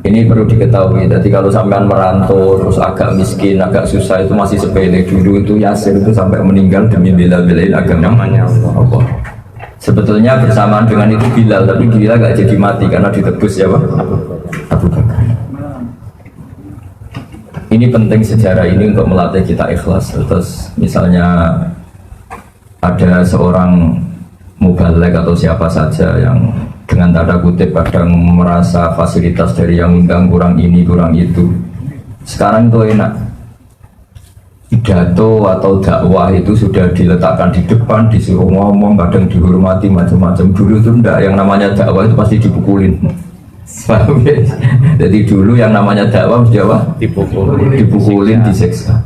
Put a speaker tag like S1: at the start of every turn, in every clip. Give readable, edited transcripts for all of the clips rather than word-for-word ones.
S1: Ini perlu diketahui. Jadi kalau sampean merantau terus agak miskin, agak susah itu masih sepele. Dulu itu Yasir itu sampai meninggal demi bela-belain agamanya Allah. Sebetulnya bersamaan dengan itu Bilal, tapi Bilal gak jadi mati karena ditebus ya Pak Abu Bakar. Ini penting sejarah ini untuk melatih kita ikhlas. Terus misalnya ada seorang mubalek atau siapa saja yang dengan tanda kutip kadang merasa fasilitas dari yang undang kurang ini kurang itu. Sekarang itu enak, pidato atau dakwah itu sudah diletakkan di depan, disuruh ngomong, kadang dihormati macam-macam. Dulu itu enggak, yang namanya dakwah itu pasti dipukulin. Jadi dulu yang namanya dakwah mesti apa? Dipukulin, disiksa.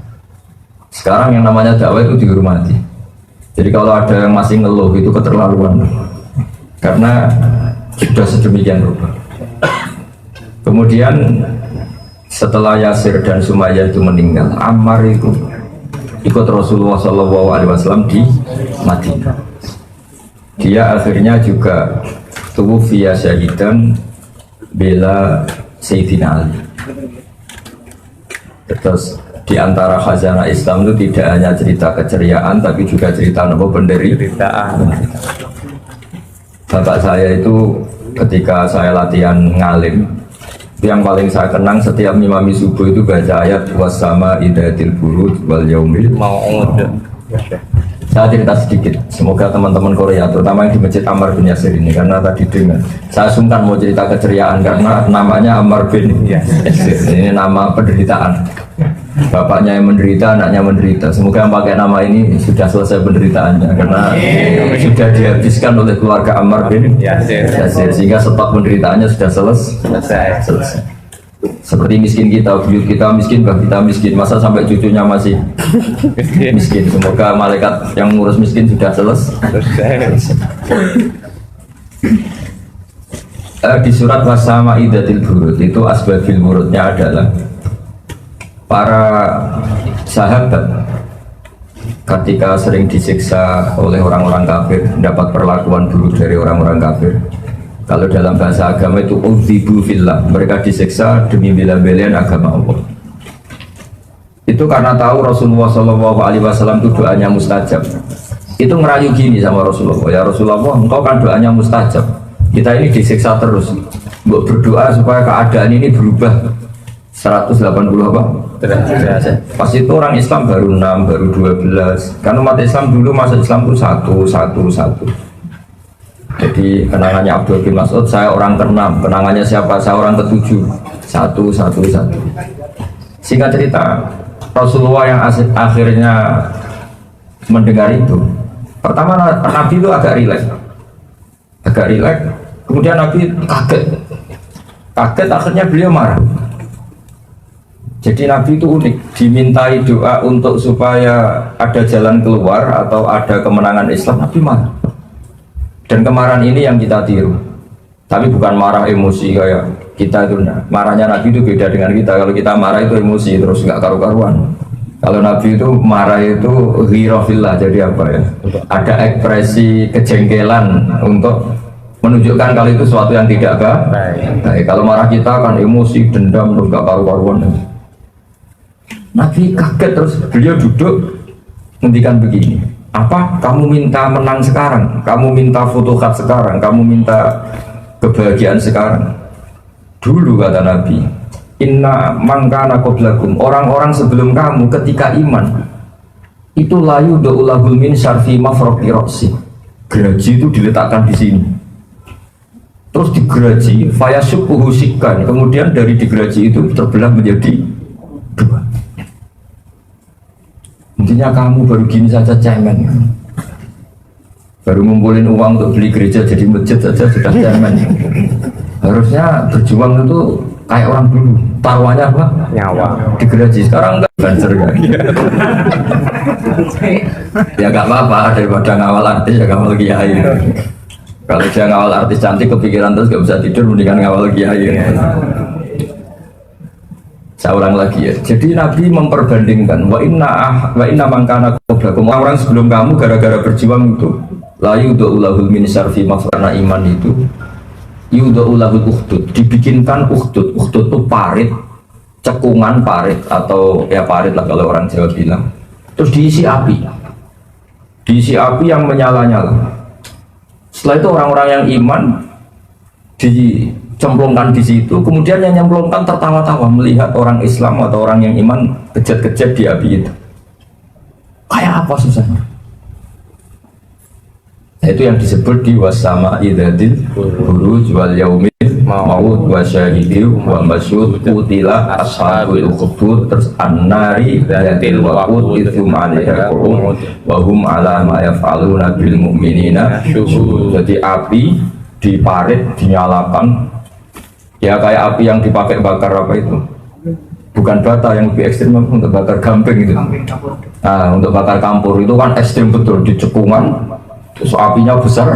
S1: Sekarang yang namanya dakwah itu dihormati. Jadi kalau ada yang masih ngeluh itu keterlaluan, karena sudah sedemikian rupa. Kemudian setelah Yasir dan Sumayyah itu meninggal, Ammar itu ikut Rasulullah SAW di Madinah. Dia akhirnya juga tuwfiya syahidan bela Sayyidina Ali. Terus di antara khazanah Islam itu tidak hanya cerita keceriaan, tapi juga cerita penderitaan. Bapak saya itu ketika saya latihan ngalim, itu yang paling saya kenang setiap ngimami subuh itu baca ayat wasama idatil burud wal yaumil mau'ud. Saya cerita sedikit, semoga teman-teman Korea, terutama yang di Masjid Ammar bin Yasir ini, karena tadi dengar, saya sungkan mau cerita keceriaan karena namanya Ammar bin Yasir, ini nama penderitaan. Bapaknya yang menderita, anaknya menderita. Semoga yang pakai nama ini sudah selesai penderitaannya, karena sudah dihabiskan oleh keluarga Ammar bin Yasir, sehingga stok penderitaannya sudah selesai. Seperti miskin kita, buyut kita miskin, bah kita miskin, masa sampai cucunya masih miskin. Semoga malaikat yang ngurus miskin sudah selesai. Di surat wasama idatil burud itu asbabil burudnya adalah para sahabat ketika sering disiksa oleh orang-orang kafir, mendapat perlakuan buruk dari orang-orang kafir. Kalau dalam bahasa agama itu udzibu fillah, mereka disiksa demi bela-belain agama Allah. Itu karena tahu Rasulullah SAW itu doanya mustajab. Itu ngerayu gini sama Rasulullah, ya Rasulullah, engkau kan doanya mustajab, kita ini disiksa terus, mbok berdoa supaya keadaan ini berubah 180 apa? Pas itu orang Islam baru 6, baru 12. Karena umat Islam dulu masuk Islam itu satu. Jadi kenangannya Abdul bin Mas'ud, saya orang ke-6. Kenangannya siapa? Saya orang ke-7. Satu. Singkat cerita, Rasulullah yang akhirnya mendengar itu, pertama Nabi itu agak rileks. Kemudian Nabi kaget, akhirnya beliau marah. Jadi Nabi itu unik, dimintai doa untuk supaya ada jalan keluar atau ada kemenangan Islam, Nabi marah. Dan kemarahan ini yang kita tiru, tapi bukan marah emosi kayak kita itu. Marahnya Nabi itu beda dengan kita. Kalau kita marah itu emosi terus nggak karu-karuan. Kalau Nabi itu marah itu ghirafillah, jadi apa ya? Ada ekspresi kejengkelan untuk menunjukkan kalau itu sesuatu yang tidak baik. Kalau marah kita kan emosi, dendam, terus nggak karu-karuan. Nabi kaget, terus beliau duduk ngendikan begini, apa kamu minta menang sekarang, kamu minta futuhat sekarang, kamu minta kebahagiaan sekarang? Dulu kata Nabi, inna mangkana qablakum, orang-orang sebelum kamu ketika iman itu layu do'ulahul min syarfi mafroqi roksi, geraji itu diletakkan di sini, terus digeraji fayasubuhu sikan, kemudian dari digeraji itu terbelah menjadi 2. Intinya kamu baru gini saja cemen, baru ngumpulin uang untuk beli gereja jadi masjid saja sudah cemen. Harusnya berjuang itu kayak orang dulu, taruhannya apa? Nyawa digeraji. Sekarang enggak banser kan? Ya gak apa-apa, daripada ngawal artis ya ngawal kiai. Kalau dia ngawal artis cantik kepikiran terus gak bisa tidur, mendingan ngawal kiai. Saya ulang lagi ya. Jadi Nabi memperbandingkan wa inna mangkana qablakum, orang sebelum kamu gara-gara berjuang itu layu do'ulahul min syarfi mafrana iman Yudha'ulahul ukhdud, dibikinkan ukhdud. Ukhdud itu parit, cekungan parit atau ya parit lah kalau orang Jawa bilang. Terus diisi api. Diisi api yang menyala-nyala. Setelah itu orang-orang yang iman dicemplungkan di situ, kemudian yang nyemplungkan tertawa-tawa melihat orang Islam atau orang yang iman kejat-kejat di api itu. Kayak apa susahnya? Nah, itu yang disebut di wasama idzatil buruj wal yaumil maut wa syahidil wa masyhud qutila ashabul ukhdud terus annari dzatil waqud itsum 'alaiha qurun wa hum 'ala ma yaf'aluna bil mu'minina syuhud. Jadi api diparit dinyalakan ya kayak api yang dipakai bakar apa itu, bukan bata, yang lebih ekstrim untuk bakar gamping itu. Nah, untuk bakar kampur itu kan ekstrim betul, di cekungan terus apinya besar,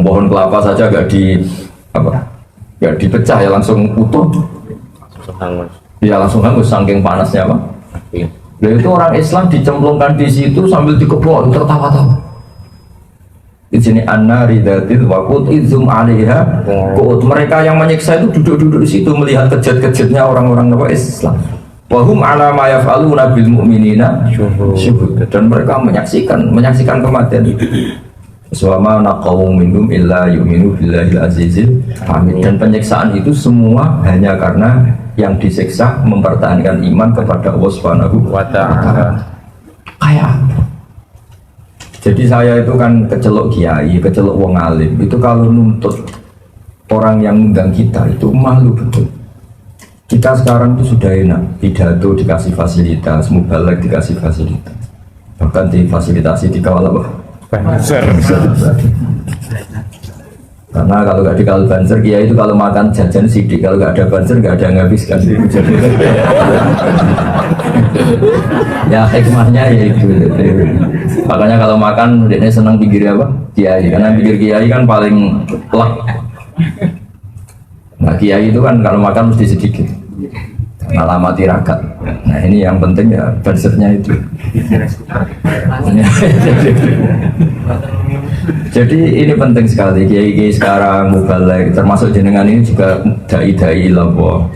S1: pohon kelapa saja gak dipecah ya, langsung utuh. Ya langsung hangus saking panasnya Pak. Nah, itu orang Islam dicemplungkan di situ sambil dikepok tertawa-tawa. Di sini annari dzatil waqud idzum 'alaiha qud. Mereka yang menyiksa itu duduk-duduk di situ melihat kejat-kejatnya orang-orang Islam. Wa hum 'ala ma yaf'aluna bil mu'minina syuhud. Dan mereka menyaksikan kematian itu. Suama naqawum minhum illa yu'minu billahil azizil hamid. Dan penyiksaan itu semua hanya karena yang disiksa mempertahankan iman kepada Allah Subhanahu wa ta'ala. Kayak jadi saya itu kan kecelok kiai, kecelok wong alim. Itu kalau nuntut orang yang undang kita itu malu betul. Kita sekarang itu sudah enak, pidato dikasih fasilitas, mubalek dikasih fasilitas, bahkan difasilitasi dikawal apa? Banser. Karena kalau nggak dikawal banser, kiai itu kalau makan jajan sidik, kalau nggak ada banser nggak ada yang habiskan. Ya hikmahnya ya itu. Makanya kalau makan dia senang pinggir apa? Kiai, karena pinggir kiai kan paling plak. Nah kiai itu kan kalau makan mesti sedikit, lama tirakat. Nah ini yang penting ya bansernya itu. Jadi ini penting sekali. Kiai sekarang mubalek termasuk jenengan ini juga dai-dai Allah.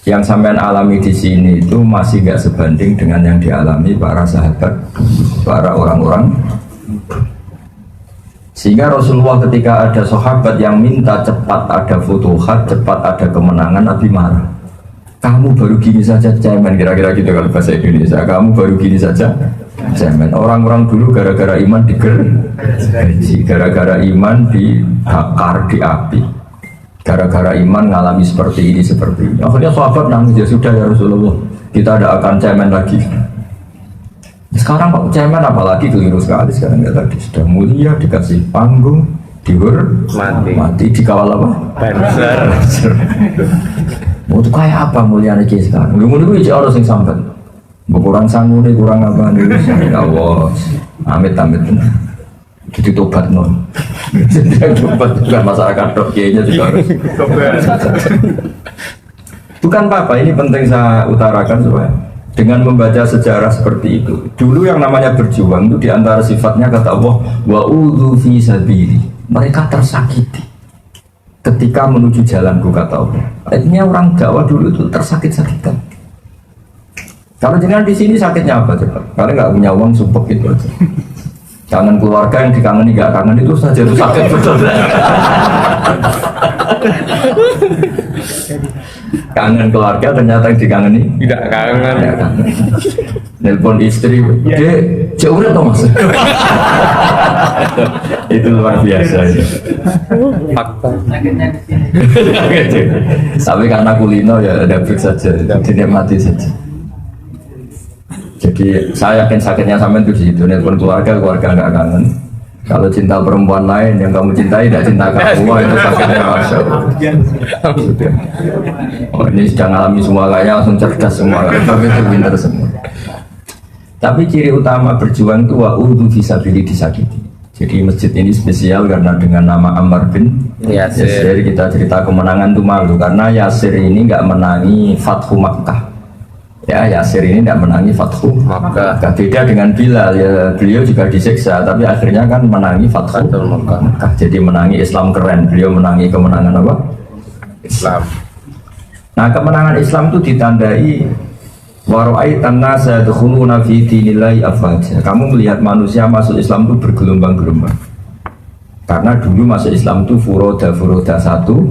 S1: Yang sampean alami di sini itu masih gak sebanding dengan yang dialami para sahabat, para orang-orang. Sehingga Rasulullah ketika ada sahabat yang minta cepat ada futuhat, cepat ada kemenangan, Nabi marah. Kamu baru gini saja cemen, kira-kira gitu kalau bahasa Indonesia. Kamu baru gini saja cemen. Orang-orang dulu gara-gara iman digergaji, gara-gara iman dibakar di api, gara-gara iman ngalami seperti ini. Akhirnya sahabat nangis, ya sudah ya Rasulullah, kita tidak akan cemen lagi. Sekarang kok cemen, apalagi keliru sekali sekarang ya, tadi sudah mulia dikasih panggung, mati dikawal apa? Banser. Mau tuh kayak apa mulianya kiai sekarang? Lu menurut gue orang sing sampai, kurang sanggup nih, kurang apa nih? Ya Allah, amit. Jadi tobat non. Tobat bukan masyarakat dok, kiainya juga harus. Bukan apa-apa, ini penting saya utarakan supaya dengan membaca sejarah seperti itu. Dulu yang namanya berjuang itu diantara sifatnya kata Allah, wa'udhu fi sabili. Mereka tersakiti ketika menuju jalanku kata Allah. Artinya orang dakwah dulu itu tersakit-sakitan. Kalau jangan di sini sakitnya apa coba? Karena nggak punya uang supek gitu aja. Kangen keluarga yang dikangeni nggak kangen itu saja itu sakit betul. Kangen keluarga ternyata yang dikangeni
S2: tidak kangen.
S1: Nelpon istri, dia jauh atau mas? Itu luar biasa itu.
S2: Fakta.
S1: Tapi karena kulino ya ada break saja, dinikmati saja. Jadi saya yakin sakitnya sampai itu di situ. Nelpon keluarga nggak kangen. Kalau cinta perempuan lain yang kamu cintai tidak cinta kamu, itu sakitnya masya Allah. Oh ini sedang alami semua, kayaknya langsung cerdas semua, tapi itu pintar semua. Tapi ciri utama berjuang itu wa'udhu fisabilillah, disakiti. Jadi masjid ini spesial karena dengan nama Ammar bin Yasir. Kita cerita kemenangan itu malu karena Yasir ini nggak menangi Fathu Makkah. Ya Yasir ini tidak menangi Fathu
S2: Makkah.
S1: Makkah. Beda dengan Bilal ya, beliau juga disiksa tapi akhirnya kan menangi Fathu Makkah. Jadi menangi Islam keren, beliau menangi kemenangan apa?
S2: Islam.
S1: Nah kemenangan Islam itu ditandai wara'aitan nasa yadkhuluna fi dinillahi afwaja. Kamu melihat manusia masuk Islam itu bergelombang-gelombang. Karena dulu masuk Islam itu furoda satu.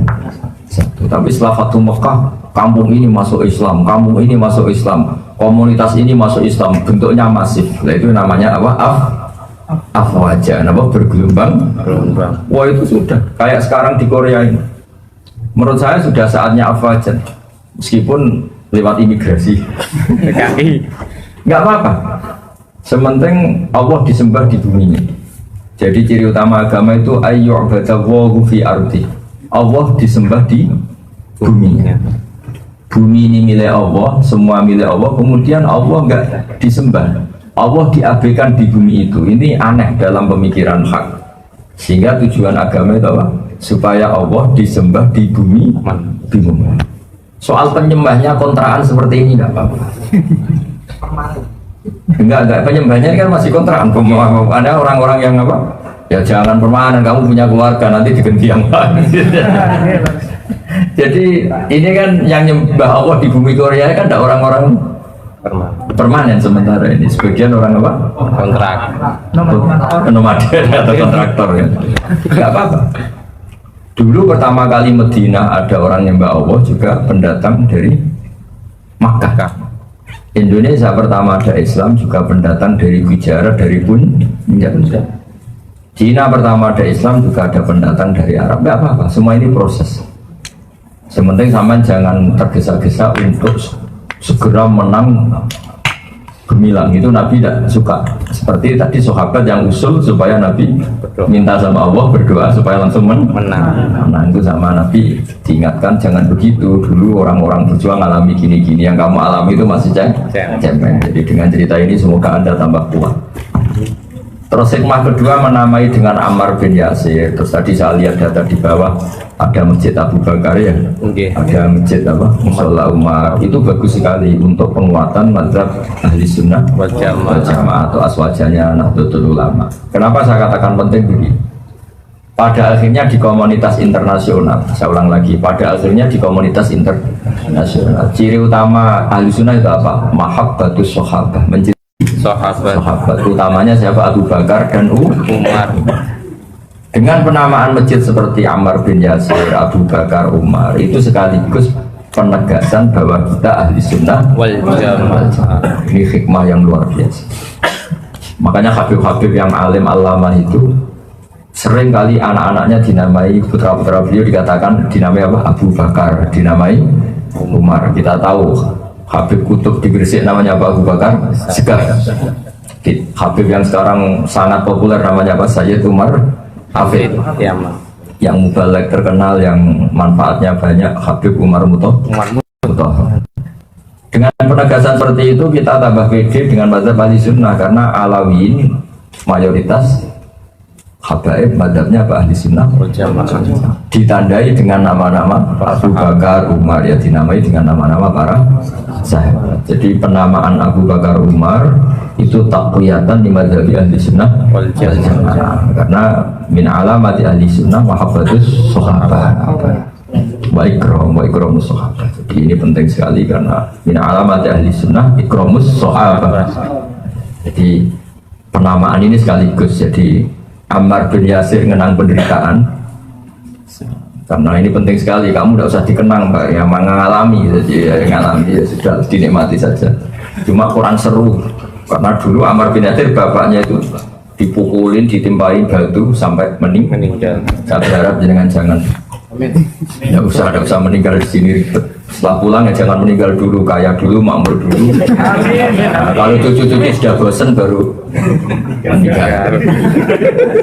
S1: Tapi setelah Fathu Mekah, kampung ini masuk Islam, kampung ini masuk Islam, komunitas ini masuk Islam, bentuknya masif. Nah, itu namanya apa? Afwaja, apa? Bergelombang. Wah itu sudah kayak sekarang di Korea ini. Menurut saya sudah saatnya afwaja, meskipun lewat imigrasi.
S2: PKI.
S1: Nggak apa-apa. Sementing Allah disembah di bumi ini. Jadi ciri utama agama itu ayyu'badallahu fi ardi. Allah disembah di buminya. Bumi ini milik Allah, semua milik Allah. Kemudian Allah nggak disembah. Allah diabaikan di bumi itu. Ini aneh dalam pemikiran hak. Sehingga tujuan agama itu apa? Supaya Allah disembah di bumi. Soal penyembahnya kontraan seperti ini nggak apa-apa. Enggak, penyembahnya kan masih kontraan. Ada orang-orang yang apa? Ya jangan permanen, kamu punya keluarga nanti diganti yang lain. Jadi ini kan yang nyembah Allah di bumi Korea kan ada orang-orang permanen sementara ini. Sebagian orang apa?
S2: Kontrak.
S1: Nomaden atau kontraktor ya. Enggak apa-apa. Dulu pertama kali Medina ada orang nyembah Allah juga pendatang dari Makkah. Indonesia pertama ada Islam juga pendatang dari Gujarat, dari Punjab. Cina pertama ada Islam juga ada pendatang dari Arab. Enggak apa-apa, semua ini proses. Sementing sama jangan tergesa-gesa untuk segera menang gemilang, itu Nabi tidak suka. Seperti tadi sahabat yang usul supaya Nabi minta sama Allah berdoa supaya langsung menang. Nah itu sama Nabi diingatkan jangan begitu. Dulu orang-orang berjuang alami gini-gini, yang kamu alami itu masih cemeng. Jadi dengan cerita ini semoga Anda tambah kuat. Terus hikmah kedua menamai dengan Ammar bin Yasir. Terus tadi saya lihat data di bawah ada masjid Abu Bakar ya, ada masjid apa? Musola Umar. Itu bagus sekali untuk penguatan mazhab ahli sunnah wal jamaah atau aswajanya Nahdlatul Ulama. Kenapa saya katakan penting begini? Pada akhirnya di komunitas internasional, saya ulang lagi, pada akhirnya di komunitas internasional, ciri utama ahli sunnah itu apa? Mahabbatus sahabah, sahabat utamanya siapa? Abu Bakar dan Umar. Dengan penamaan masjid seperti Ammar bin Yasir, Abu Bakar, Umar, itu sekaligus penegasan bahwa kita ahli sunnah wal jamaah. Ini hikmah yang luar biasa. Makanya Habib-habib yang alim alama itu sering kali anak-anaknya dinamai, putra-putra beliau dikatakan dinamai apa? Abu Bakar, dinamai Umar. Kita tahu Habib Kutub di Gresik namanya Abu Bakar Segaf. Habib yang sekarang sangat populer namanya apa? Sayyid Umar Hafid. Yang mubalek terkenal, yang manfaatnya banyak, Habib Umar Mutahhar. Dengan penegasan seperti itu kita tambah pede dengan mazhab ahli sunnah, karena Alawiyin mayoritas habaib mazhabnya ahli sunnah ditandai dengan nama-nama Abu Bakar, Umar, ya dinamai dengan nama-nama para sahabat. Jadi penamaan Abu Bakar, Umar itu taqwiyatan di mazhab ahli sunnah wal jamaah, karena min alamati ahli sunnah mahabbatus sahabat wa ikramus sahabat. Jadi ini penting sekali karena min alamati ahli sunnah ikramus sahabat. Jadi penamaan ini sekaligus jadi Ammar bin Yasir ngenang penderitaan, karena ini penting sekali. Kamu tidak usah dikenang Pak, yang mengalami saja, mengalami ya sudah dinikmati saja. Cuma kurang seru karena dulu Ammar bin Yasir bapaknya itu dipukulin, ditimpain batu sampai meninggal. Saya berharap jangan tidak usah meninggal di sini ribet. Setelah pulang ya jangan meninggal dulu, kaya dulu, makmur dulu. Nah, kalau cucu-cucu sudah bosan baru meninggal.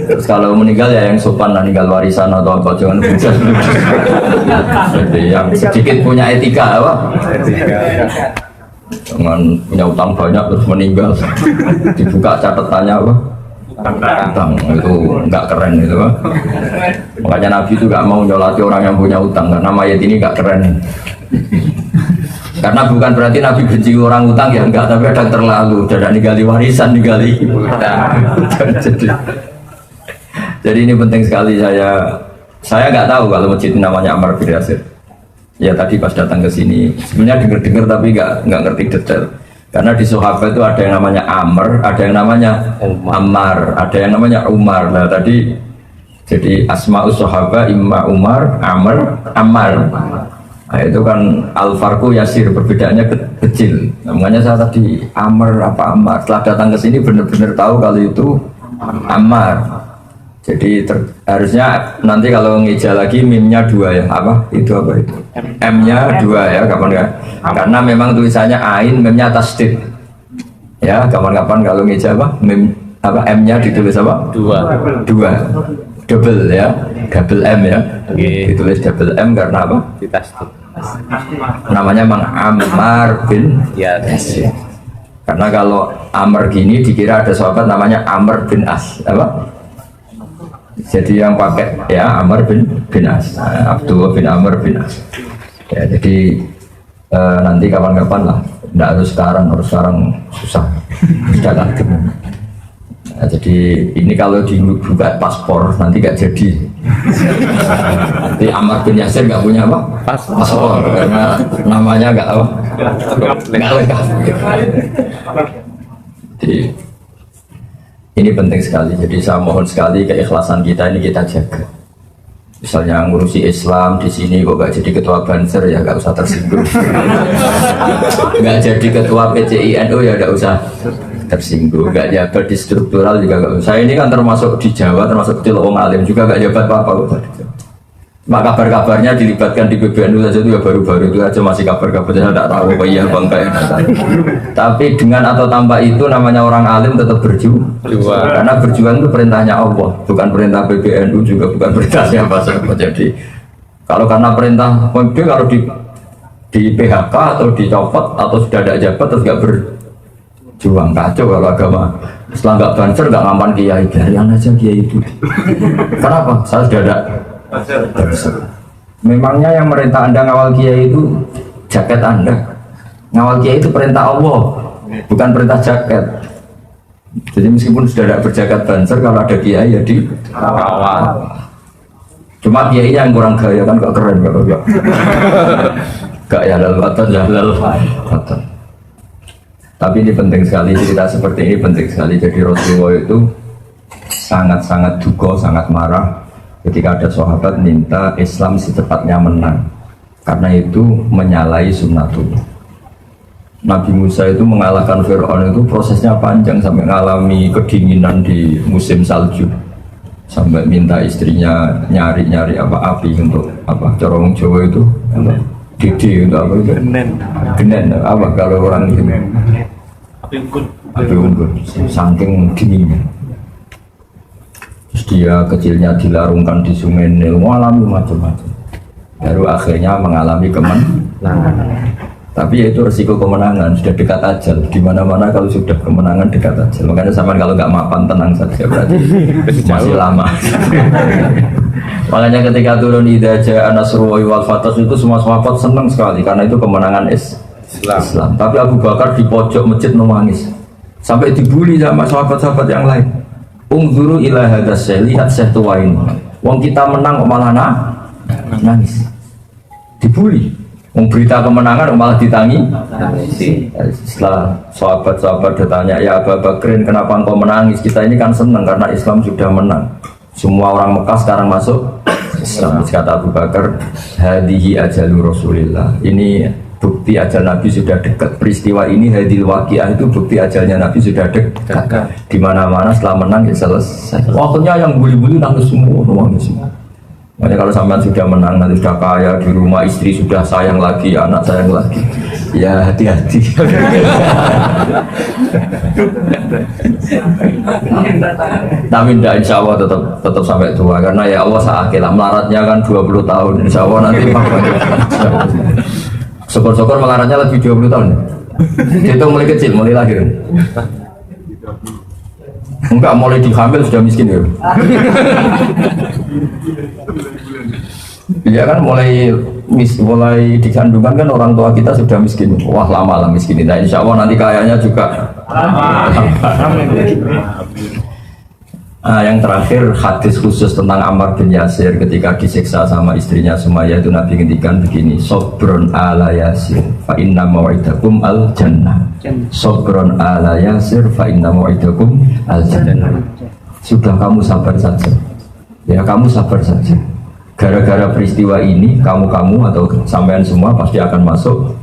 S1: Terus kalau meninggal ya yang sopan, meninggal warisan atau apa, jangan bujang. Jadi yang sedikit punya etika apa? Jangan punya utang banyak terus meninggal. Dibuka catatannya apa? Utang itu nggak keren itu. Makanya Nabi itu nggak mau nyolati orang yang punya utang, karena mayat ini nggak keren. Karena bukan berarti Nabi benci orang utang ya enggak, tapi ada terlalu, tidak ninggali warisan, ninggali utang. Jadi ini penting sekali, saya nggak tahu kalau masjid ini namanya Ammar bin Yasir. Ya tadi pas datang ke sini, sebenarnya dengar tapi nggak ngerti detail. Karena di sahabat itu ada yang namanya Amr, ada yang namanya Ammar, ada yang namanya Umar. Nah tadi jadi asma'us sahabat imma Umar, Amr, Ammar. Nah, itu kan al-farqu yasir, perbedaannya kecil. Nah, makanya saya tadi Amr apa Ammar. Setelah datang ke sini benar-benar tahu kalau itu Ammar. Jadi harusnya nanti kalau ngeja lagi mimnya 2 ya, apa itu M-nya 2 ya, kapan ya? Karena memang tulisannya ain, mimnya tasdid. Ya, kapan-kapan kalau ngeja apa? Mim apa M-nya ditulis apa? 2. Double ya, double M ya. Ditulis double M karena apa?
S2: Ditasdid.
S1: Namanya Mang Ammar bin Yasir. Karena kalau Amr gini dikira ada sahabat namanya Amr bin As, apa? Jadi yang pakai ya Amr bin As, Abdullah bin Amr bin As. Ya, jadi nanti kapan-kapan lah, tidak harus sekarang susah, sudah kadung. Nah, jadi ini kalau dibuka paspor nanti nggak jadi. Nanti Amr bin Yasir nggak punya apa? Paspor karena namanya nggak apa? Nggak lengkap. Jadi ini penting sekali, jadi saya mohon sekali keikhlasan kita ini kita jaga. Misalnya ngurusi Islam di sini kok gak jadi ketua Banser ya gak usah tersinggung. Gak jadi ketua PCINU ya gak usah tersinggung. Gak jabat di struktural juga gak usah. Saya ini kan termasuk di Jawa, termasuk di Lowong Alim juga gak jabat apa-apa. Maka kabar-kabarnya dilibatkan di PBNU saja itu ya baru-baru itu aja masih kabar-kabar, saya tidak tahu apa iya bangga ya. Tapi dengan atau tanpa itu namanya orang alim tetap berjuang. Karena berjuang itu perintahnya Allah, bukan perintah PBNU juga bukan perintah siapa-siapa. Jadi kalau karena perintah dia kalau di PHK atau dicopot atau sudah ada jabat terus nggak berjuang, kacau kalau agama. Setelah nggak banser nggak ngampan kiai, biarin aja kiai itu. Kenapa? Saya sudah ada. Memangnya yang merintah Anda ngawal kiai itu jaket Anda. Ngawal kiai itu perintah Allah, bukan perintah jaket. Jadi meskipun sudah tidak berjaket banser, kalau ada kiai ya di awal. Cuma kiai yang kurang gaya kan gak keren kalau gak ya halal watan. Tapi ini penting sekali, cerita seperti ini penting sekali. Jadi Rasulullah itu sangat-sangat duka, sangat marah ketika ada sahabat minta Islam secepatnya menang, karena itu menyalahi sunnatullah. Nabi Musa itu mengalahkan Fir'aun itu prosesnya panjang sampai mengalami kedinginan di musim salju, sampai minta istrinya nyari apa api untuk apa corong Jawa itu didi untuk apa itu genen apa kalau orang itu api unggun saking dinginnya. Terus dia kecilnya dilarungkan di sungai Nil, mengalami macam-macam. Baru akhirnya mengalami kemenangan. Tapi ya itu resiko kemenangan, sudah dekat ajal. Di mana-mana kalau sudah kemenangan dekat ajal. Makanya sama kalau nggak mapan tenang saja berarti masih lama. Makanya ketika turun idza jaa nasrullahi wal fath itu semua sahabat senang sekali karena itu kemenangan Islam. Tapi Abu Bakar di pojok masjid menangis. Sampai dibully sama sahabat-sahabat yang lain. Ungzuru ila hadas syekh, lihat syekh tua ini. Wong kita menang kok malah nangis. Dibully. Wong berita kemenangan kok malah ditangi. Setelah sahabat-sahabat bertanya, ya Abu Bakrin kenapa engkau menangis? Kita ini kan senang karena Islam sudah menang. Semua orang Mekah sekarang masuk Islam. Kata Abu Bakar, hadihi ajalu Rasulillah. Ini bukti ajal Nabi sudah dekat. Peristiwa ini hadil waqiah itu bukti ajalnya Nabi sudah dekat. Di mana-mana setelah menang ya selesai. Waktunya yang bully-bully nangis semua. Makanya kalau sampean sudah menang, nanti sudah kaya di rumah, istri sudah sayang lagi, anak sayang lagi, ya hati-hati. Tapi tidak, insya Allah tetap sampai tua karena ya Allah seakilah melaratnya kan 20 tahun, insya Allah nanti syukur-syukur melaratnya lebih 20 tahun. Itu mulai kecil, mulai lahir. Enggak, mulai dihamil sudah miskin ya. Iya kan mulai mulai di kandungan kan orang tua kita sudah miskin. Wah lama lah miskin. Nah insya Allah nanti kayaknya juga. Nah, yang terakhir hadis khusus tentang Ammar bin Yasir ketika disiksa sama istrinya Sumayyah itu Nabi ngendikan begini, Sobrun ala Yasir fa inna mau'idakum al jannah. Sobrun ala Yasir fa inna mau'idakum al jannah. Sudah kamu sabar saja. Ya kamu sabar saja. Gara-gara peristiwa ini kamu atau sampean semua pasti akan masuk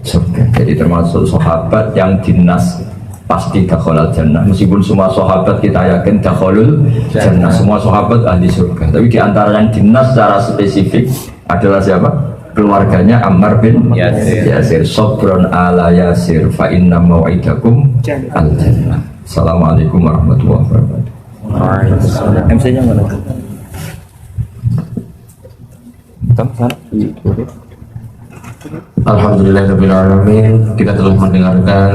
S1: surga. Jadi termasuk sahabat yang dinas pasti dakhalal jannah. Meskipun semua sahabat kita yakin dakhalul jannah, semua sahabat ahli surga. Tapi di antara yang dinas secara spesifik adalah siapa? Keluarganya Ammar bin Yasir. Sobron ala Yasir fa inna mau'idakum al jannah. Assalamualaikum warahmatullahi wabarakatuh. MC-nya mana?
S3: Alhamdulillahirrahmanirrahim. Kita telah mendengarkan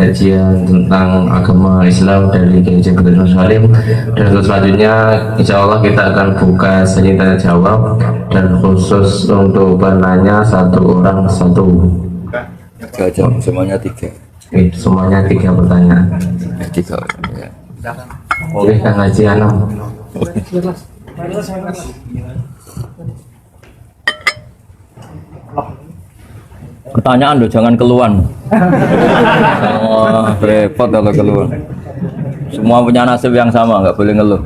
S3: kajian tentang agama Islam dari Kiai Abdul Salim, dan untuk selanjutnya insya Allah kita akan buka sesi tanya jawab, dan khusus untuk penanya satu orang satu.
S1: Semuanya 3.
S3: Semuanya 3 pertanyaan.
S1: 3 orang ya.
S3: Oke, Kang Haji Anam.
S1: Pertanyaan loh, jangan keluhan. Oh, repot kalau keluhan. Semua punya nasib yang sama, nggak boleh ngeluh.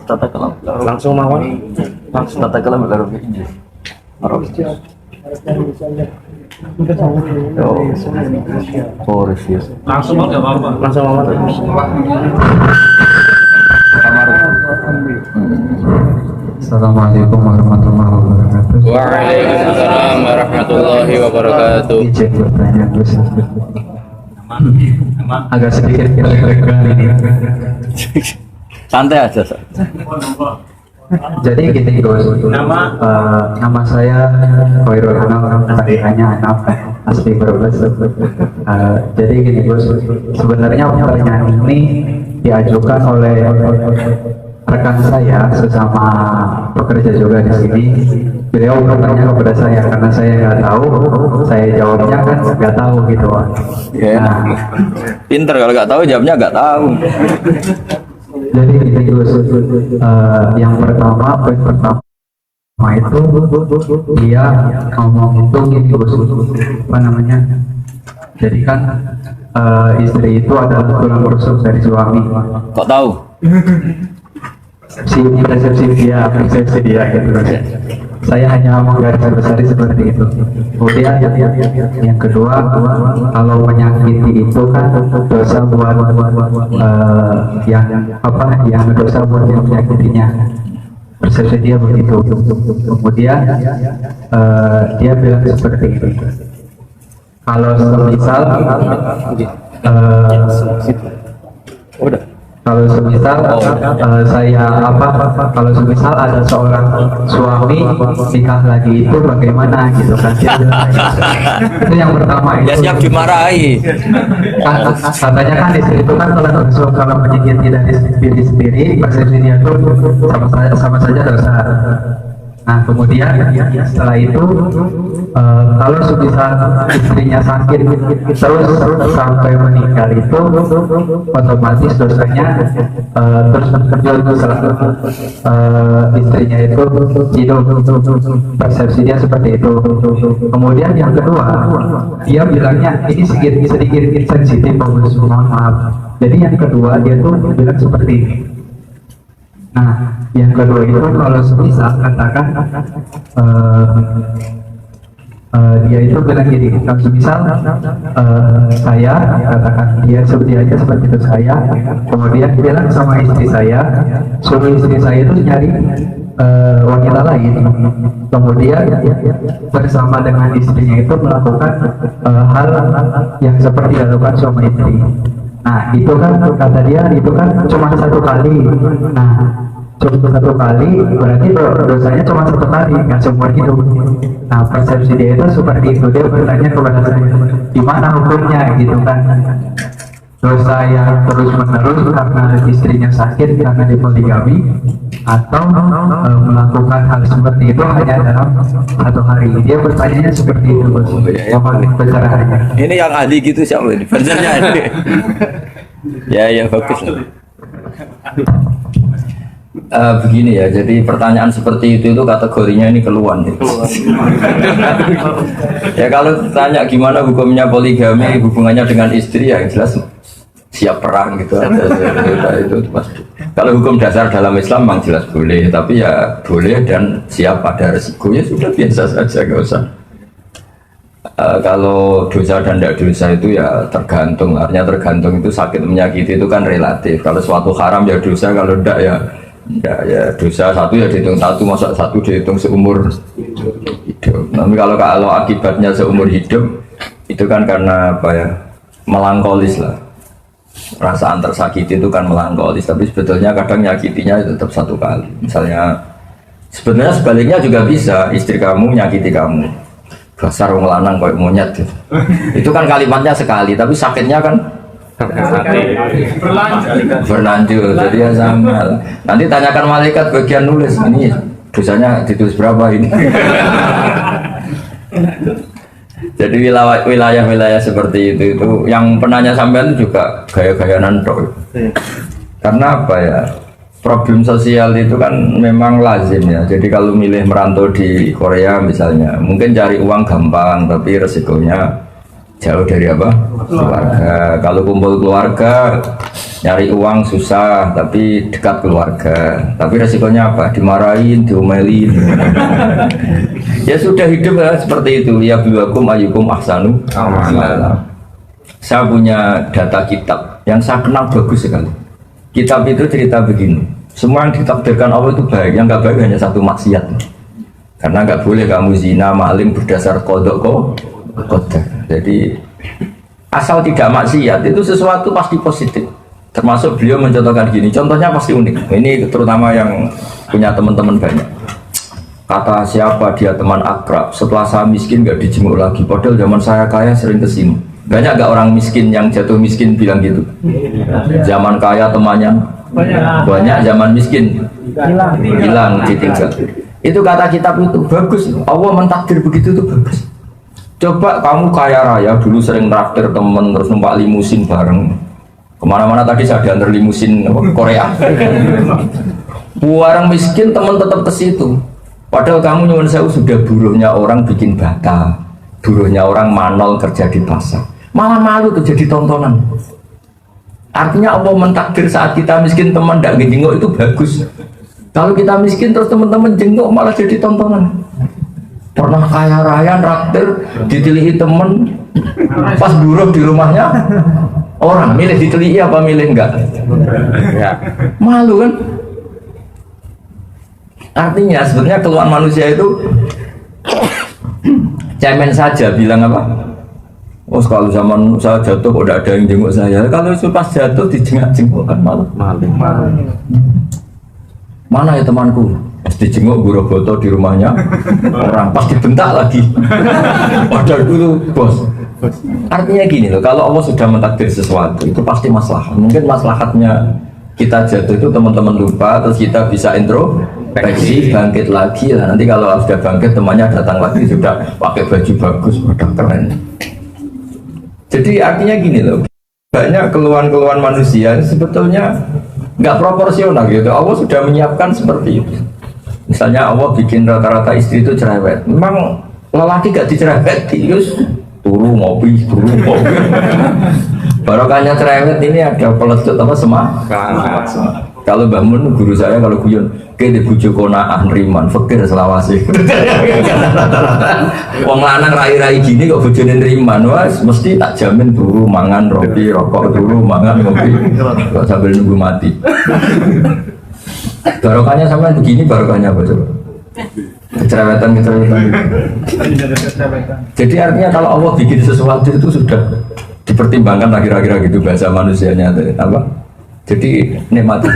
S1: Tata kelam
S3: Langsung mawon.
S1: tata kelam baru ini oh review
S3: Langsung mawon. Assalamualaikum warahmatullahi wabarakatuh.
S2: Waalaikumsalam warahmatullahi wabarakatuh.
S3: Izin bertanya Gus. Agak sedikit kira-kira ini.
S1: santai aja.
S3: Jadi gini Gus, nama saya Khairul Anam, hanya Anam, asli Brebes. Jadi gini Gus, sebenarnya pertanyaan ini diajukan oleh rekan saya sesama pekerja juga di sini. Beliau bertanya kepada saya karena saya nggak tahu, saya jawabnya kan nggak tahu gitu.
S1: Nah, pinter kalau nggak tahu jawabnya nggak tahu.
S3: Jadi gitu Gus, yang pertama, poin pertama itu dia ngomong itu gitu Gus, apa namanya? Jadi kan istri itu adalah tulang rusuk dari suami.
S1: Kok tahu?
S3: Persepsi dia gitu Gus. Saya hanya menggarisbawahi seperti itu. Kemudian yang kedua, kalau menyakiti itu kan dosa buat yang dosa buat yang menyakitinya. Persepsi dia begitu. Kemudian dia bilang seperti itu. Kalau semisal kalau semisal kalau semisal ada seorang suami nikah lagi itu bagaimana gitu kan, itu yang pertama.
S1: Ya siap dimarahi.
S3: Katanya kan istri itu kan kalau menyakiti dari diri sendiri, persepsinya itu sama saja dosa. Nah kemudian setelah itu kalau semisal istrinya sakit terus sampai meninggal itu otomatis dosanya terus terjun istrinya itu hidup. Persepsinya seperti itu. Kemudian yang kedua, dia bilangnya ini sedikit sensitif, mohon maaf. Jadi yang kedua dia tuh bilang seperti ini. Nah, yang kedua itu kalau semisal katakan dia itu bilang gini, kalau semisal saya katakan dia seperti aja seperti itu saya, kemudian bilang sama istri saya, suruh istri saya itu nyari wanita lain, kemudian bersama dengan istrinya itu melakukan hal yang seperti dilakukan suami istri. Nah itu kan kata dia itu kan cuma satu kali. Nah cuma satu kali berarti dosanya cuma satu kali, nggak seumur hidup. Nah persepsi dia itu seperti itu, dia bertanya kepada saya gimana hukumnya gitu kan. Dosa yang terus menerus karena istrinya sakit karena dipoligami, atau melakukan hal seperti itu hanya dalam satu hari. Dia bertanya seperti itu bos. Apa pencerahannya?
S2: Ini yang ahli gitu siapa ini? Benernya ini. Ya bagus lah.
S1: Begini ya, jadi pertanyaan seperti itu kategorinya ini keluhan. Ya kalau tanya gimana hukumnya poligami hubungannya dengan istri, ya jelas siap perang gitu ada itu pasti. Kalau hukum dasar dalam Islam memang jelas boleh, tapi ya boleh dan siap pada resiko, ya sudah biasa saja, nggak usah. Kalau dosa dan tidak dosa itu ya tergantung, artinya tergantung itu sakit menyakiti itu kan relatif. Kalau suatu haram ya dosa, kalau tidak ya dosa satu ya dihitung satu, masa satu dihitung seumur hidup. Tapi kalau akibatnya seumur hidup itu kan karena apa ya, melankolis lah. Perasaan tersakiti itu kan melankolis, tapi sebetulnya kadang nyakitinya tetap satu kali. Misalnya sebenarnya sebaliknya juga bisa, istri kamu nyakiti kamu, dasar wong lanang kayak monyet gitu. Itu kan kalimatnya sekali, tapi sakitnya kan berlanjut. Jadi ya sama. Nanti tanyakan malaikat bagian nulis, ini dosanya ditulis berapa ini. Jadi wilayah-wilayah seperti itu yang penanya sampean itu juga gaya-gaya nantok. Karena apa ya? Problem sosial itu kan memang lazim ya. Jadi kalau milih merantau di Korea misalnya, mungkin cari uang gampang, tapi resikonya jauh dari apa? Keluarga. Kalau kumpul keluarga, nyari uang susah, tapi dekat keluarga. Tapi resikonya apa? Dimarahin, diomelin. Ya sudah hidup ya seperti itu. Ya biwakum ayyukum ahsanu amala. Saya punya data kitab yang saya kenal bagus sekali. Kitab itu cerita begini. Semua yang ditakdirkan Allah itu baik, yang nggak baik hanya satu maksiat. Karena nggak boleh kamu zina, maling berdasar kodok qadar. Jadi asal tidak maksiat itu sesuatu pasti positif. Termasuk beliau mencontohkan gini, contohnya pasti unik. Ini terutama yang punya teman-teman banyak. Kata siapa dia teman akrab, setelah saya miskin gak dijenguk lagi, padahal zaman saya kaya sering kesini. Banyak gak orang miskin yang jatuh miskin bilang gitu? Zaman kaya temannya banyak, zaman miskin hilang ditinggal. Itu kata kitab itu bagus. Allah mentakdir begitu itu bagus. Coba kamu kaya raya dulu sering traktir temen, terus numpak limusin bareng kemana-mana. Tadi saya diantar limusin Korea. Orang miskin teman tetap ke situ. Padahal kamu nyuwun sewu sudah buruhnya orang bikin bata, buruhnya orang manol kerja di pasar, malah malu tuh jadi tontonan. Artinya Allah mentakdir saat kita miskin teman tidak ngejenguk itu bagus. Kalau kita miskin terus teman-teman jenguk malah jadi tontonan. Pernah kaya raya traktir ditilihi temen, pas buruh di rumahnya orang milih ditilihi apa milih enggak? Ya. Malu kan? Artinya sebetulnya keluhan manusia itu cemen saja bilang apa? Oh kalau zaman saya jatuh udah ada yang jenguk saya. Kalau pas jatuh dijenguk kan malu. Mana ya temanku? Pas dijenguk guru foto di rumahnya orang pas dibentak lagi. Padahal dulu bos. Artinya gini loh, kalau Allah sudah mentakdir sesuatu itu pasti maslahat. Mungkin maslahatnya kita jatuh itu teman-teman lupa, terus kita bisa introspeksi, bangkit lagi lah. Nanti kalau sudah bangkit temannya datang lagi sudah pakai baju bagus, udah keren. Jadi artinya gini loh, banyak keluhan-keluhan manusia sebetulnya nggak proporsional gitu. Allah sudah menyiapkan seperti itu. Misalnya Allah bikin rata-rata istri itu cerewet. Memang lelaki gak dicereweti, terus turu ngopi. Barokahnya cerewet ini ada pelecut apa semangat. Kalau Mbah Mun guru saya kalau guyon, ke di bojo konaan riman fakir selawase. Wong lanang rai-rai gini kok bojone riman, wes mesti tak jamin turu mangan roti, rokok turu mangan ngopi. Kok sambil nunggu mati. Barokahnya sampai begini, barokahnya apa coba? Kecerewetan. Jadi artinya kalau Allah bikin sesuatu itu sudah dipertimbangkan kira-kira gitu bahasa manusianya apa. Jadi nikmati.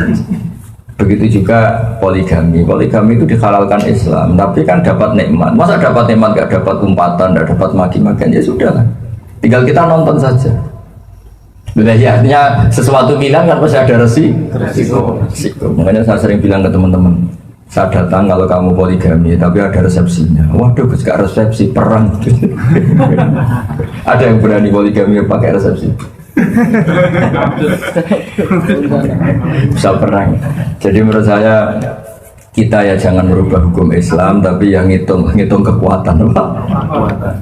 S1: Begitu juga poligami. Poligami itu dihalalkan Islam, tapi kan dapat nikmat. Masa dapat nikmat gak dapat umpatan, gak dapat maki-makian, ya sudah lah. Tinggal kita nonton saja. Ya, artinya sesuatu bilang kan pasti ada resiko. Makanya saya sering bilang ke teman-teman, saya datang kalau kamu poligami, tapi ada resepsinya. Waduh, gak resepsi, perang. Ada yang berani poligami pakai resepsi? Bisa perang. Jadi menurut saya kita ya jangan merubah hukum Islam, tapi yang ngitung kekuatan,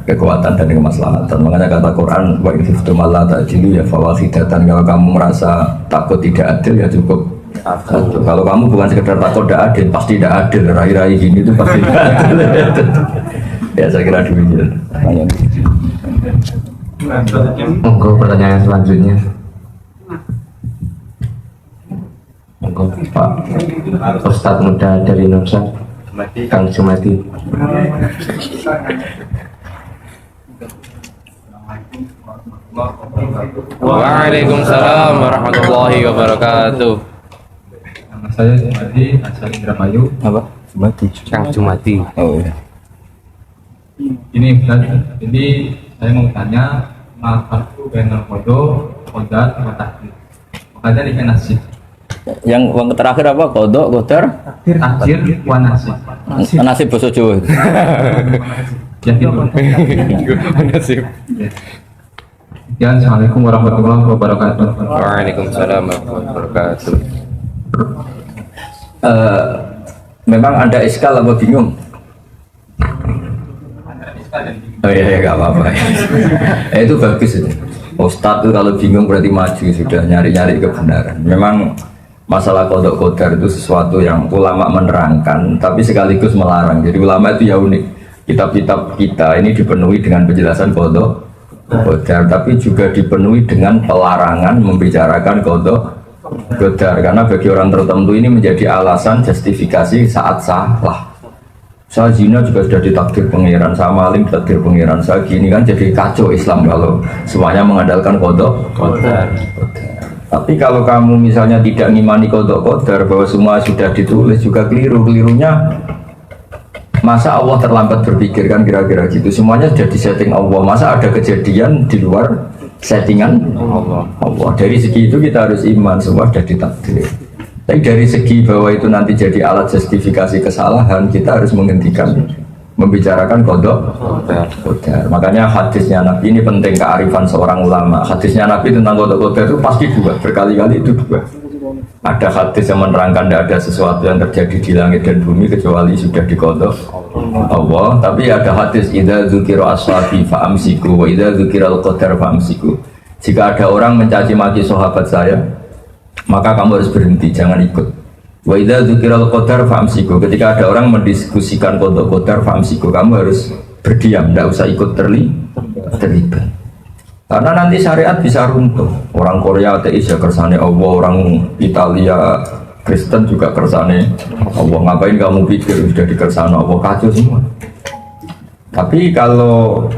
S1: kekuatan dan kemaslahatan. Makanya kata Quran, wa in khiftum alla ta'dilu ya fawahidatan. Kalau kamu merasa takut tidak adil ya cukup satu. Kalau kamu bukan sekedar takut tidak adil, pasti tidak adil. Rai-rai gini itu pasti tidak adil. Ya saya kira demikian.
S3: Monggo pertanyaan selanjutnya. Monggo Pak Ustadz muda dari Nusa, Kang Jumadi.
S4: Waalaikumsalam warahmatullahi wabarakatuh.
S5: Nama saya Jumadi asal Indramayu.
S2: Apa? Mati.
S4: Kang Jumadi.
S2: Oh iya.
S5: Ini Ustaz, jadi saya mau tanya maafku benar kodo, kodat, sama takdir. Makanya ini nasib.
S2: Yang terakhir apa? Kodok, kotor,
S5: Takdir, wa nasib.
S2: nasib bahasa Jawa.
S5: Yakin?
S4: Nasib.
S5: Ya, Assalamualaikum warahmatullahi wabarakatuh.
S4: Waalaikumsalam warahmatullahi wabarakatuh.
S1: Memang Anda iskal apa bingung? Oh iya, gak apa-apa. Itu bagus itu. Ustadz itu kalau bingung berarti maju, sudah nyari-nyari kebenaran. Memang masalah kodok kodar itu sesuatu yang ulama menerangkan, tapi sekaligus melarang. Jadi ulama itu ya unik. Kitab-kitab kita ini dipenuhi dengan penjelasan kodok kodar, tapi juga dipenuhi dengan pelarangan membicarakan kodok kodar. Karena bagi orang tertentu ini menjadi alasan justifikasi saat salah. Saya zina juga sudah ditakdir pangeran, saya maling ditakdir pangeran, saya gini kan jadi kacau Islam kalau semuanya mengandalkan kodok kodar. Tapi kalau kamu misalnya tidak ngimani kodok kodar bahwa semua sudah ditulis juga kelirunya. Masa Allah terlambat berpikir kan kira-kira gitu, semuanya sudah disetting Allah. Masa ada kejadian di luar settingan Allah. Dari segi itu kita harus iman, semua sudah ditakdir. Tapi dari segi bahwa itu nanti jadi alat justifikasi kesalahan, kita harus menghentikan membicarakan kodok kodar. Makanya hadisnya Nabi ini penting, kearifan seorang ulama. Hadisnya Nabi tentang kodok kodar itu pasti dua, berkali-kali itu dua. Ada hadis yang menerangkan tidak ada sesuatu yang terjadi di langit dan bumi kecuali sudah dikodok Allah. Tapi ada hadis idza dzukira ashabi fa'amsiku wa idza dzukira al-qadar fa'amsiku. Jika ada orang mencaci maki sahabat saya, maka kamu harus berhenti, jangan ikut. Wa idza dzukiral qadar fa'amsiku. Ketika ada orang mendiskusikan kodok qadar fa'amsiku, kamu harus berdiam, tidak usah ikut terlibat. Karena nanti syariat bisa runtuh. Orang Korea ateis ya kersane Allah, orang Italia Kristen juga kersane Allah. Ngapain kamu pikir sudah dikersane Allah, kacau semua. Tapi kalau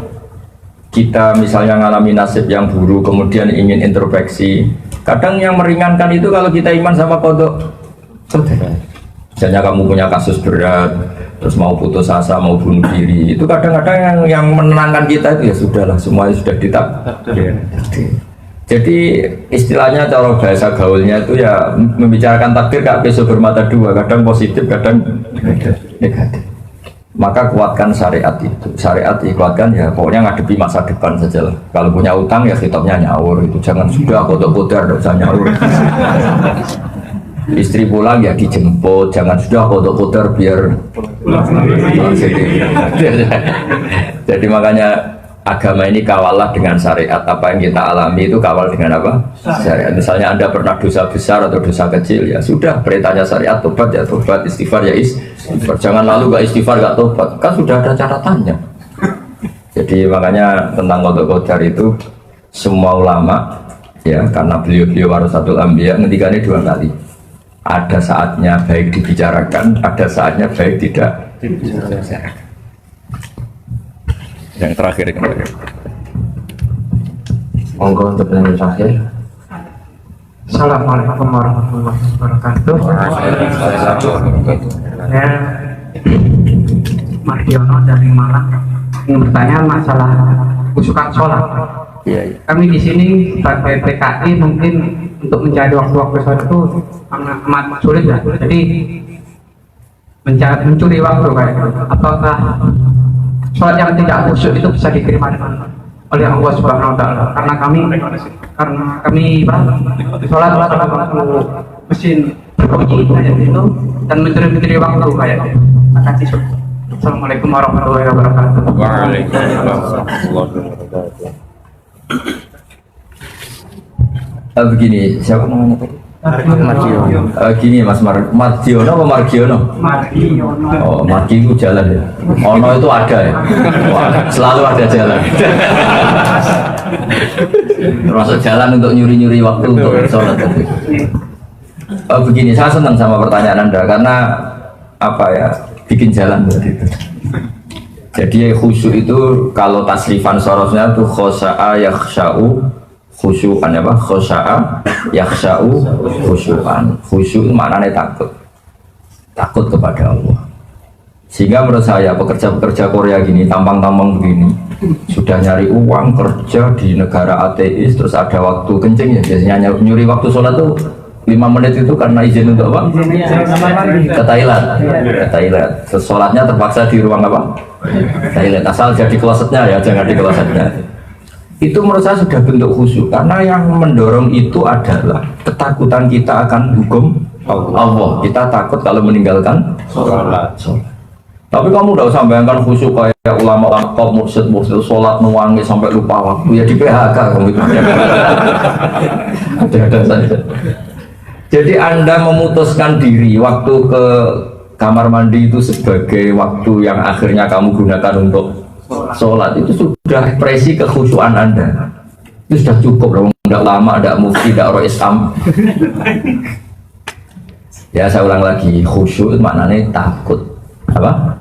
S1: kita misalnya ngalami nasib yang buruk, kemudian ingin introspeksi, kadang yang meringankan itu kalau kita iman sama kodok. Misalnya kamu punya kasus berat, terus mau putus asa, mau bunuh diri, itu kadang-kadang yang menenangkan kita itu ya sudahlah, semuanya sudah ditakdir. Jadi istilahnya kalau bahasa gaulnya itu ya membicarakan takdir gak besok bermata dua, kadang positif, kadang negatif. Maka kuatkan syariat itu. Syariat dikuatkan ya pokoknya ngadepi masa depan saja lah. Kalau punya utang ya hitopnya nyaur itu. Jangan sudah kodok-kodar tidak usah nyaur. Istri pulang ya dijemput. Jangan sudah kodok-kodar biar jadi makanya agama ini kawalah dengan syariat. Apa yang kita alami itu kawal dengan apa? Syariat. Misalnya Anda pernah dosa besar atau dosa kecil, ya sudah, perintahnya syariat, tobat ya tobat, istighfar ya istighfar. Jangan lalu gak istighfar gak tobat, kan sudah ada catatannya. Jadi makanya tentang kodok-kodar itu semua ulama ya, karena beliau warasatul anbiya, ngendikannya dua kali. Ada saatnya baik dibicarakan, ada saatnya baik tidak dibicarakan.
S2: Yang terakhir kan.
S1: Monggo untuk yang terakhir.
S3: Assalamualaikum warahmatullahi wabarakatuh. Saya Mardiono dari Malang. Ingin bertanya masalah khusyukan sholat.
S2: Iya, iya.
S3: Kami di sini sebagai PKI mungkin untuk mencari waktu-waktu sholat itu amat sulit ya. Jadi mencuri waktu kayak gitu. Apakah sholat yang tidak khusyuk itu bisa diterima oleh Allah Subhanahu Wa Taala? Karena kami sholat waktu mesin berbunyi kayak gitu dan mencuri waktu kayak gitu. Terima kasih. Assalamualaikum warahmatullahi wabarakatuh.
S4: Waalaikumsalam warahmatullahi wabarakatuh.
S1: Begini, siapa namanya tadi? Gini Mas Mardiono apa Margiono? Oh, Margi itu jalan ya. Ono itu ada ya. Wah, selalu ada jalan. Termasuk jalan untuk nyuri-nyuri waktu untuk sholat. Begini, saya senang sama pertanyaan Anda karena apa ya? Bikin jalan begitu. Jadi khusyuk itu kalau tasrifan sorosnya itu khosa'a yakhsha'u khusyukan apa? Khosa'a yakhsha'u khusyukan. Khusyuk itu maknanya takut. Takut kepada Allah. Sehingga menurut saya pekerja-pekerja Korea gini, tampang-tampang begini sudah nyari uang kerja di negara ateis, terus ada waktu kencing ya biasanya nyuri waktu sholat tuh 5 menit itu karena izin untuk apa? Ke Thailand. Ke Thailand. Sholatnya terpaksa di ruang apa? Thailand. Asal jadi klosetnya ya, jangan di klosetnya. Itu menurut saya sudah bentuk khusyuk karena yang mendorong itu adalah ketakutan kita akan hukum Allah. Kita takut kalau meninggalkan sholat. Tapi kamu udah usah bayangkan khusyuk kayak ulama-ulama kok mursyid sholat nuwangi sampai lupa waktu ya di PHK kamu itu. Ada saja. Jadi Anda memutuskan diri waktu ke kamar mandi itu sebagai waktu yang akhirnya kamu gunakan untuk sholat, itu sudah ekspresi kekhusyuan Anda. Itu sudah cukup, tidak lama, tidak mufti, tidak roh Islam. Ya saya ulang lagi, khusyuk maknanya takut. Apa?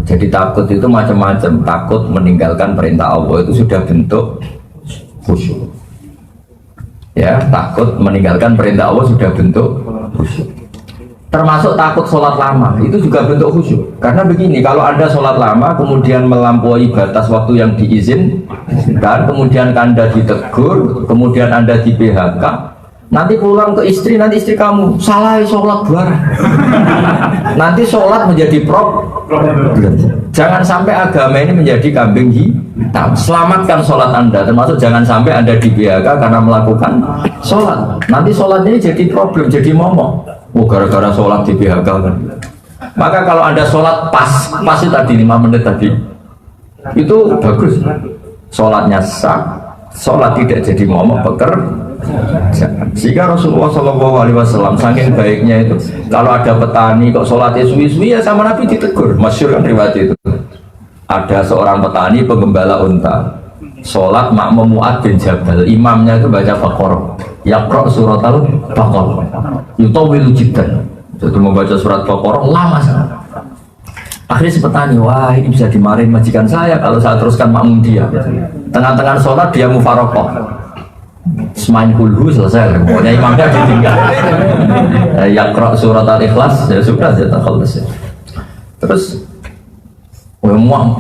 S1: Jadi takut itu macam-macam. Takut meninggalkan perintah Allah itu sudah bentuk khusyuk. Ya, takut meninggalkan perintah Allah sudah bentuk khusyuk. Termasuk takut sholat lama itu juga bentuk khusyuk. Karena begini, kalau Anda sholat lama kemudian melampaui batas waktu yang diizinkan, kemudian Anda ditegur, kemudian Anda di PHK, nanti pulang ke istri, nanti istri kamu salah sholat bareng. Nanti sholat menjadi problem. Jangan sampai agama ini menjadi kambing hitam. Selamatkan sholat Anda, termasuk jangan sampai Anda di PHK karena melakukan sholat. Nanti sholatnya ini jadi problem, jadi momok. Oh gara-gara sholat di PHK kan. Maka kalau Anda sholat pas itu tadi 5 menit tadi, itu bagus. Sholatnya sah, sholat tidak jadi momok sehingga Rasulullah SAW saking baiknya itu kalau ada petani kok sholatnya suwi-suwi ya sama Nabi ditegur. Masyhur kan riwayat itu. Ada seorang petani penggembala unta sholat makmum Mu'ad bin Jabal, imamnya itu baca Baqarah, yaqra surat al-Baqarah yutawilu jiddan, jadi membaca surat Baqarah lama sangat. Akhirnya si petani, wah ini bisa dimarahin majikan saya kalau saya teruskan makmum dia. Tengah-tengah sholat dia mufaroqah, semain hulhu selesai, pokoknya imamnya ditinggal. Yaqra surat al-Ikhlas ya sudah dia takhalus. Terus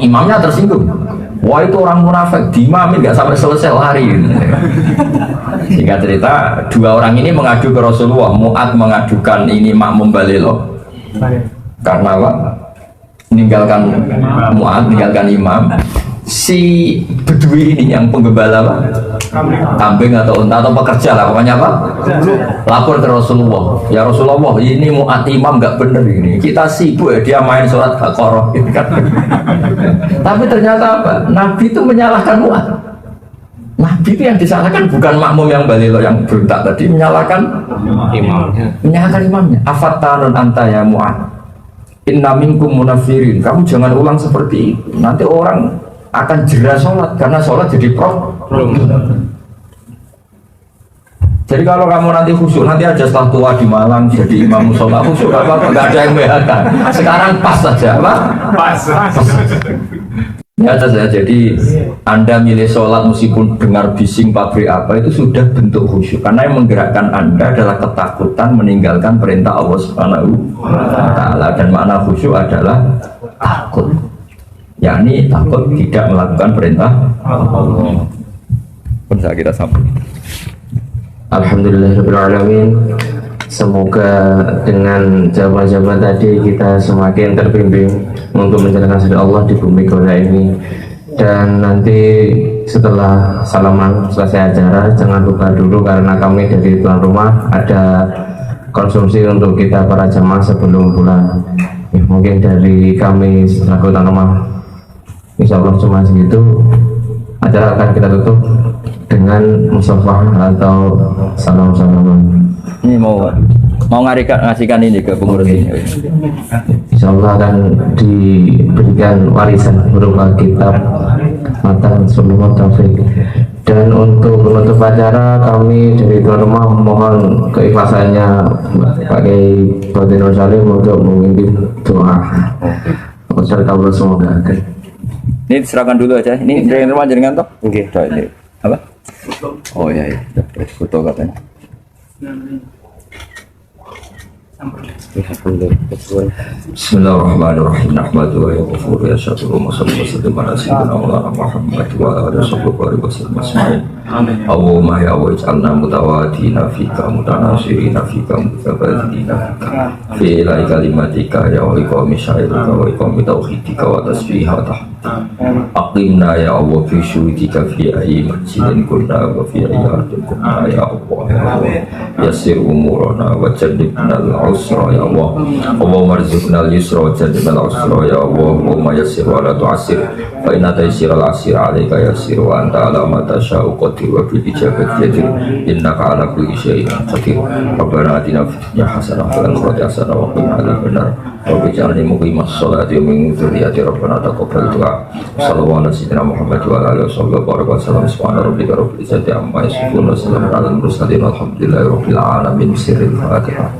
S1: imamnya tersinggung. Wah itu orang munafik, diimamin nggak sampai selesai lari. Singkat cerita, dua orang ini mengadu ke Rasulullah. Mu'ad mengadukan ini makmum balelo karena apa? Meninggalkan Mu'ad, meninggalkan imam. Si bedui ini yang penggembala apa? Kambing atau unta atau pekerja lah pokoknya apa? Lapor ke Rasulullah. Ya Rasulullah, ini Mu'ad imam nggak bener ini. Kita sibuk ya dia main surat Baqarah gitu kan. Tapi ternyata apa? Nabi itu menyalahkan Mu'ad. Nabi itu yang disalahkan bukan makmum yang balilo yang berontak tadi, menyalahkan imamnya. Menyalahkan imamnya. Afattanun anta ya Mu'ad. Inna minkum munafirin. Kamu jangan ulang seperti itu. Nanti orang akan jerah sholat karena sholat jadi problem. Jadi kalau kamu nanti khusyuk, nanti aja setelah tua di Malang jadi imam sholat khusyuk apa-apa, nggak ada yang BHK. Sekarang pas saja, apa? Pas. Ya saja. Jadi Anda milih sholat meskipun dengar bising pabrik apa itu sudah bentuk khusyuk. Karena yang menggerakkan Anda adalah ketakutan meninggalkan perintah Allah Subhanahu wa Ta'ala. Dan makna khusyuk adalah takut. Yakni takut tidak melakukan perintah Allah. Bisa kita sambung.
S6: Alhamdulillahirrahmanirrahim. Semoga dengan jawaban-jawaban tadi kita semakin terbimbing untuk menjalankan syariat Allah di bumi Gola ini. Dan nanti setelah salaman selesai acara jangan lupa dulu karena kami dari tuan rumah ada konsumsi untuk kita para jamaah sebelum pulang. Mungkin dari kami selaku tuan rumah insya Allah cuma segitu. Acara akan kita tutup dengan musafah atau salam-salaman.
S1: Ini mau ngasihkan ini ke pengurus ini.
S6: Insya Allah akan diberikan warisan berupa kitab matan sebelum taufik. Dan untuk menutup acara kami dari tuan rumah mohon keikhlasannya Pak Kiai Batinur Salim untuk memimpin doa. Serta Allah semoga.
S1: Ini diserahkan dulu aja. Ini dari rumah jaringan toh? Oke. Ini apa? Oh iya iya. Foto katanya. Bismillahirrahmanirrahim. Nahmadu wa yaghfiru ya syakuru wa sallallahu ala sayyidina Muhammad wa ala alihi wasallam. Allahumma ya wa ij'alna mutawadina fika mutanasirina fika mutabadilina fika fi ilai kalimatika ya wa iqami syairika wa iqami tauhidika wa tasbihata aqimna ya Allah fi syuhidika fi ayyi masjidin kunna wa fi ayyi ardin kunna ya Allah yassir umurana wa jannibna al-usra ya Allah Allahumma rizqna al-yusra wa jannibna al-usra ya Allah Allahumma yassir wa la tu'assir fa inna taysir al-asir alayka yassir wa anta ala ma tasha'u qadir wa bil ijabati jadir innaka ala kulli syai'in qadir rabbana atina fid dunya hasanah wa fil akhirati hasanah wa qina adzaban nar wa bij'alni muqimas sholati wa min dzurriyyati rabbana taqabbal du'a sallallahu alaihi Muhammad wa alihi wasallam subhana rabbika rabbil izzati amma yasifun wa salamun alal mursalin walhamdulillahi rabbil alamin sirril fatihah.